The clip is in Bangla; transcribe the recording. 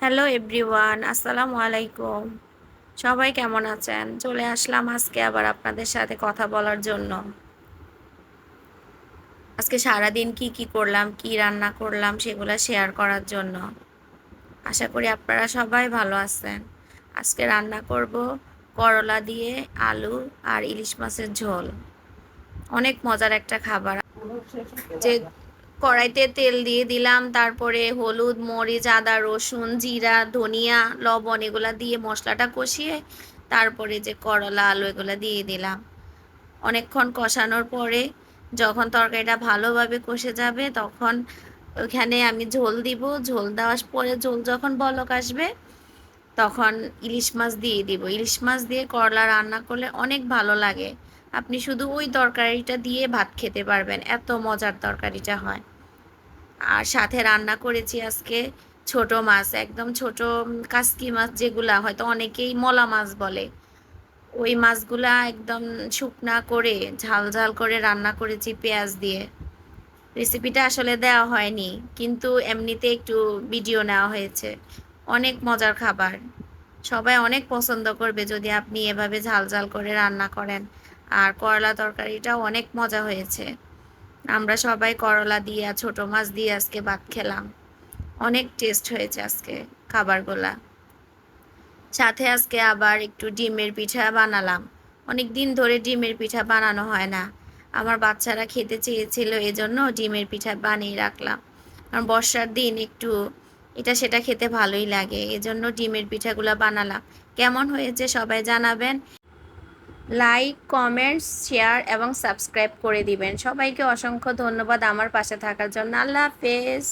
হ্যালো এভরিওয়ান, আসসালামু আলাইকুম। সবাই কেমন আছেন? চলে আসলাম আজকে আবার আপনাদের সাথে কথা বলার জন্য। আজকে সারাদিন কি কি করলাম, কি রান্না করলাম সেগুলো শেয়ার করার জন্য। আশা করি আপনারা সবাই ভালো আছেন। আজকে রান্না করব করলা দিয়ে আলু আর ইলিশ মাছের ঝোল। অনেক মজার একটা খাবার। যে কড়াইতে তেল দিয়ে দিলাম, তারপরে হলুদ, মরিচ, আদা, রসুন, জিরা, ধনিয়া, লবণ এগুলা দিয়ে মশলাটা কষিয়ে তারপরে যে করলা আলু এগুলা দিয়ে দিলাম। অনেকক্ষণ কষানোর পরে যখন তরকারিটা ভালোভাবে কষে যাবে তখন ওইখানে আমি ঝোল দিব। ঝোল দেওয়ার পরে ঝোল যখন বলক আসবে তখন ইলিশ মাছ দিয়ে দিব। ইলিশ মাছ দিয়ে করলা রান্না করলে অনেক ভালো লাগে। আপনি শুধু ওই তরকারিটা দিয়ে ভাত খেতে পারবেন, এত মজার তরকারিটা হয়। আর সাথে রান্না করেছি আজকে ছোট মাছ, একদম ছোট কাসকি মাছ, যেগুলা হয়তো অনেকেই মলা মাছ বলে। ওই মাছগুলা একদম শুকনা করে ঝাল ঝাল করে রান্না করেছি পেঁয়াজ দিয়ে। রেসিপিটা আসলে দেওয়া হয়নি, কিন্তু এমনিতে একটু ভিডিও নেওয়া হয়েছে। অনেক মজার খাবার, সবাই অনেক পছন্দ করবে যদি আপনি এভাবে ঝাল ঝাল করে রান্না করেন। আর করলা তরকারিটাও অনেক মজা হয়েছে। আমরা সবাই করলা দিয়ে আর ছোট মাছ দিয়ে আজকে ভাত খেলাম। অনেক টেস্ট হয়েছে আজকে খাবারগুলা। সাথে আজকে আবার একটু ডিমের পিঠা বানালাম। অনেক দিন ধরে ডিমের পিঠা বানানো হয় না। আমার বাচ্চারা খেতে চেয়েছিল, এজন্য ডিমের পিঠা বানিয়ে রাখলাম। কারণ বর্ষার দিন একটু এটা সেটা খেতে ভালোই লাগে, এজন্য ডিমের পিঠাগুলা বানালাম। কেমন হয়েছে সবাই জানাবেন। লাইক, কমেন্টস, শেয়ার এবং সাবস্ক্রাইব করে দিবেন। সবাইকে অসংখ্য ধন্যবাদ আমার পাশে থাকার জন্য। আল্লাহ হাফেজ।